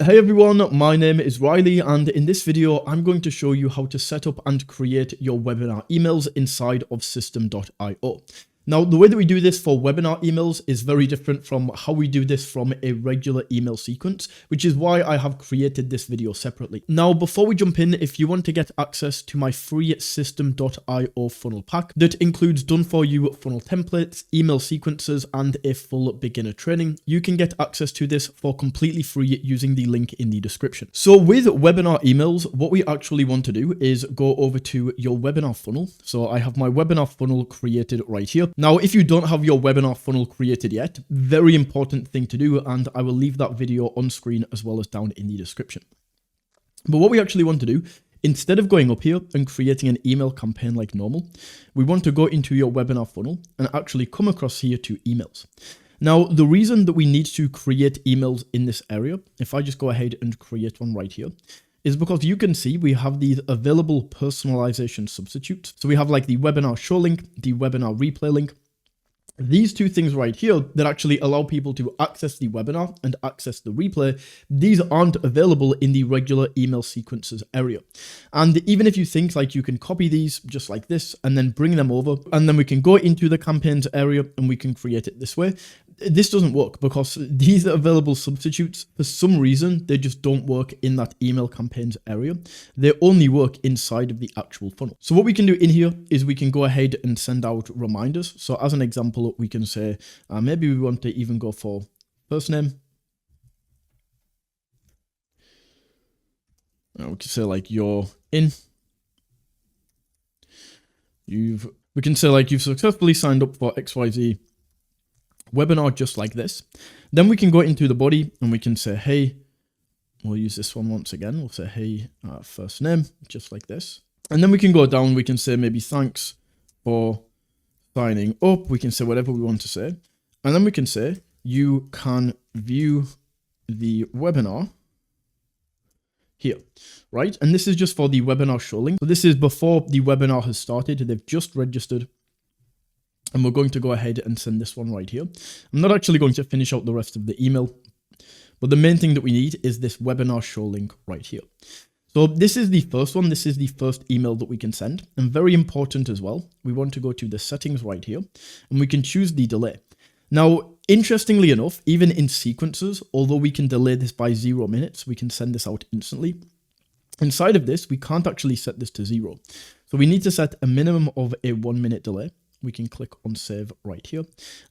Hey everyone, my name is Riley, and in this video I'm going to show you how to set up and create your webinar emails inside of system.io. Now, the way that we do this for webinar emails is very different from how we do this from a regular email sequence, which is why I have created this video separately. Now, before we jump in, if you want to get access to my free system.io funnel pack that includes done for you funnel templates, email sequences, and a full beginner training, you can get access to this for completely free using the link in the description. So with webinar emails, what we actually want to do is go over to your webinar funnel. So I have my webinar funnel created right here. Now, if you don't have your webinar funnel created yet, very important thing to do, and I will leave that video on screen as well as down in the description. But what we actually want to do, instead of going up here and creating an email campaign like normal, we want to go into your webinar funnel and actually come across here to emails. Now, the reason that we need to create emails in this area, if I just go ahead and create one right here, is because you can see we have these available personalization substitutes. So we have like the webinar show link, the webinar replay link. These two things right here that actually allow people to access the webinar and access the replay, these aren't available in the regular email sequences area. And even if you think like you can copy these just like this and then bring them over, and then we can go into the campaigns area and we can create it this way, this doesn't work because these available substitutes, for some reason, they just don't work in that email campaigns area. They only work inside of the actual funnel. So what we can do in here is we can go ahead and send out reminders. So as an example, we can say, maybe we want to even go for first name. We can say like you're in. We can say like you've successfully signed up for XYZ webinar, just like this. Then we can go into the body and we can say, hey, we'll use this one once again. We'll say, hey, first name, just like this. And then we can go down. We can say maybe thanks for signing up. We can say whatever we want to say. And then we can say, you can view the webinar here, right? And this is just for the webinar show link. So this is before the webinar has started. They've just registered. And we're going to go ahead and send this one right here. I'm not actually going to finish out the rest of the email, but the main thing that we need is this webinar show link right here. So this is the first one. This is the first email that we can send. And very important as well, we want to go to the settings right here and we can choose the delay. Now, interestingly enough, even in sequences, although we can delay this by 0 minutes, we can send this out instantly. Inside of this, we can't actually set this to 0. So we need to set a minimum of a 1 minute delay. We can click on save right here.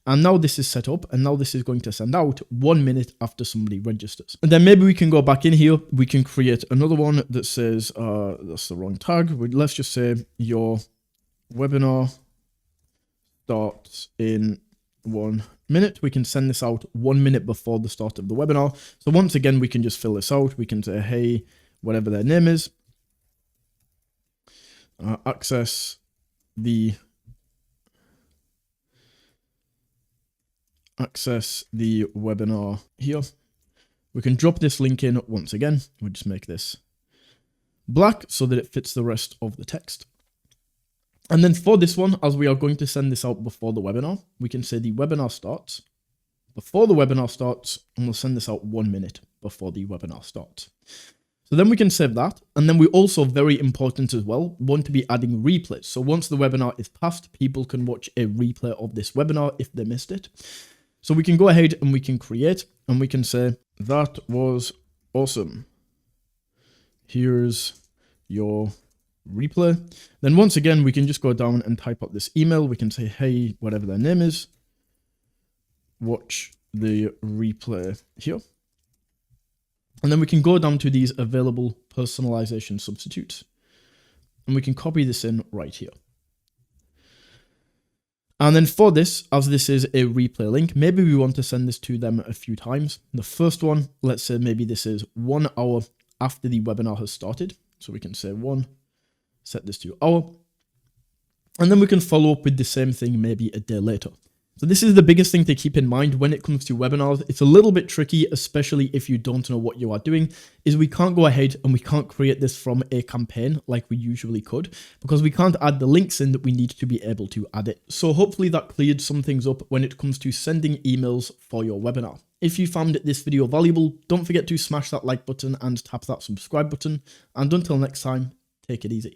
And now this is set up, and now this is going to send out 1 minute after somebody registers. And then maybe we can go back in here. We can create another one that says, that's the wrong tag. Let's just say your webinar starts in 1 minute. We can send this out 1 minute before the start of the webinar. So once again, we can just fill this out. We can say, hey, whatever their name is, access the webinar here. We can drop this link in once again. We'll just make this black so that it fits the rest of the text. And then for this one, as we are going to send this out before the webinar, we can say the webinar starts before the webinar starts, and we'll send this out 1 minute before the webinar starts. So then we can save that. And then we also, very important as well, want to be adding replays. So once the webinar is passed, people can watch a replay of this webinar if they missed it. So we can go ahead and we can create and we can say, that was awesome. Here's your replay. Then once again, we can just go down and type out this email. We can say, hey, whatever their name is, watch the replay here. And then we can go down to these available personalization substitutes. And we can copy this in right here. And then for this, as this is a replay link, maybe we want to send this to them a few times. The first one, let's say maybe this is 1 hour after the webinar has started. So we can say 1, set this to hour. And then we can follow up with the same thing maybe a day later. So this is the biggest thing to keep in mind when it comes to webinars. It's a little bit tricky, especially if you don't know what you are doing, is we can't go ahead and we can't create this from a campaign like we usually could, because we can't add the links in that we need to be able to add it. So hopefully that cleared some things up when it comes to sending emails for your webinar. If you found this video valuable, don't forget to smash that like button and tap that subscribe button. And until next time, take it easy.